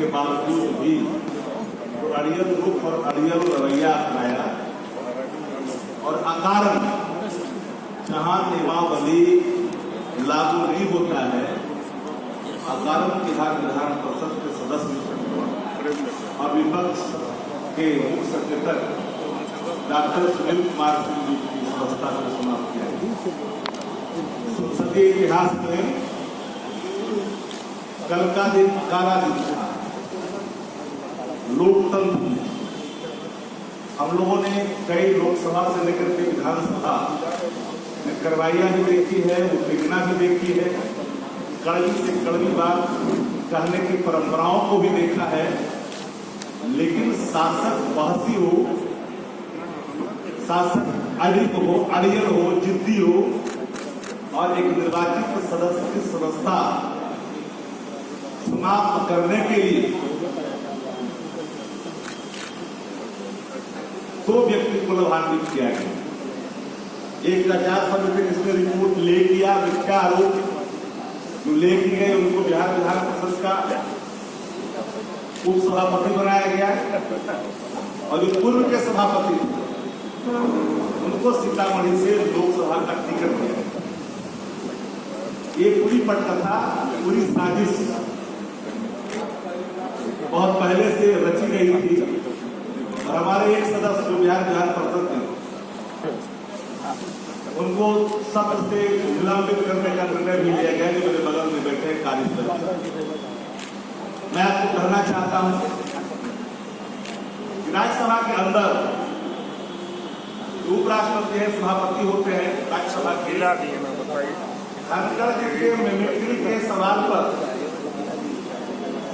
के बावजूद भी अड़ियल रुख और अड़ियल रवैया अपनाया और अकारण जहां नियमावली लागू नहीं होता है, अकारण विधान परिषद के सदस्य और विपक्ष के मुख्य सचेतक डॉक्टर सुनील कुमार सिंह जी की व्यवस्था को समाप्त किया। संसदीय इतिहास में कल का दिन काला दिन था। लोकतंत्र हम लोगों ने कई लोकसभा से लेकर के विधानसभा में कार्रवाइयां भी देखी है, उत्तेजना भी देखी है, कड़वी से कड़वी बात कहने की परंपराओं को भी देखा है, लेकिन शासक बहसी हो, शासक अड़ियल हो, जिद्दी हो और एक निर्वाचित सदस्य की सदस्यता समाप्त करने के लिए दो व्यक्ति को लाभान्वित किया गया। एक आचार समिति जिसने रिपोर्ट ले किया, मिथ्या आरोप जो ले की गए उनको बिहार विधान परिषद का उप सभापति बनाया गया और जो पूर्व के सभापति उनको सीतामढ़ी से लोकसभा का टिकट दिया। ये पूरी पटकथा, पूरी साजिश बहुत पहले से रची गई थी और हमारे एक सदस्य जो बिहार विधान परिषद थे उनको सत्र से निलंबित करने का निर्णय भी लिया गया। जो मेरे बगल में बैठे कार्यसदस्य, मैं आपको कहना चाहता हूं कि राज्यसभा के अंदर उपराष्ट्रपति है, सभापति होते हैं राज्यसभा के, धनखड़ जी के मिमिक्री के सवाल पर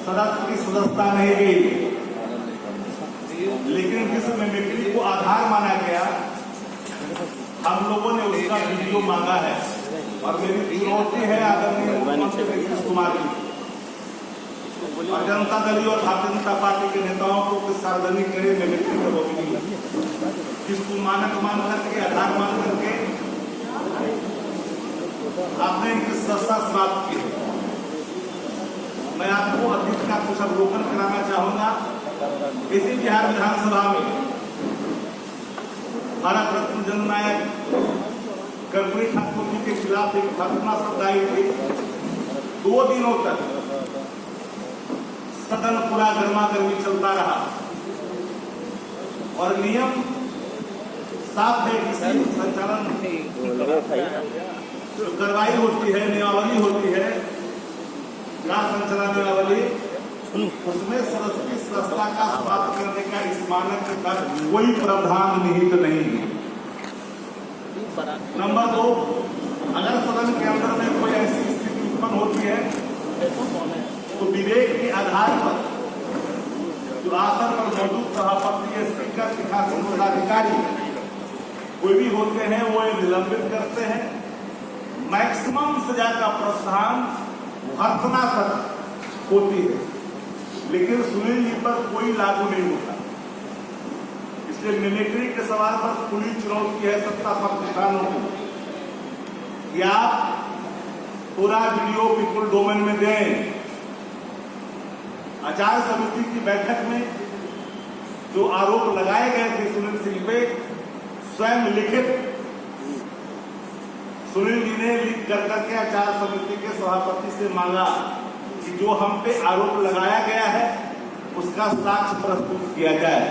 सदस्य की सदस्यता नहीं गई, लेकिन जिस मिमिक्री को आधार माना गया हम लोगों ने उसका वीडियो मांगा है और मेरी चुनौती है आदरणीय मुख्यमंत्री नीतीश कुमार जी और जनता दल और भारतीय जनता पार्टी के नेताओं को कुछ सार्वजनिक करे मिमिक्री का वकील जिसको मानक मान करके, आधार मान करके आपने इनकी सदस्यता समाप्त की है। मैं आपको अतीत का कुछ अवलोकन कराना चाहूंगा। इसी बिहार विधानसभा में भारत रत्न जननायक कर्पूरी ठाकुर जी के खिलाफ एक घटना शब्द आई थी। 2 दिनों तक सदन पूरा गर्मा गर्मी चलता रहा और नियम साफ है, किसी संचालन कार्रवाई होती है, नियमावली होती है, संचालन नियमावली, उसमें सदस्य की सदस्यता का समाप्त करने का इस मानक का कोई प्रावधान निहित नहीं है। नंबर 2, अगर सदन के अंदर में कोई ऐसी स्थिति उत्पन्न होती है तो विवेक के आधार पर जो आसन पर मौजूद सभापति, स्पीकर तथा संसदीय कोई भी होते हैं वो निलंबित करते हैं। मैक्सिमम सजा का प्रावधान भर्त्सना तक होती है, लेकिन सुनील जी पर कोई लागू नहीं होता। इसलिए मिमिक्री के सवाल पर खुली चुनौती है सत्ता संस्थानों को कि आप पूरा वीडियो पीपुल डोमेन में दें। आचार समिति की बैठक में जो आरोप लगाए गए थे सुनील सिंह पे, स्वयं लिखित सुनील जी ने लिख करके आचार समिति के सभापति से मांगा कि जो हम पे आरोप लगाया गया है उसका साक्ष्य प्रस्तुत किया जाए।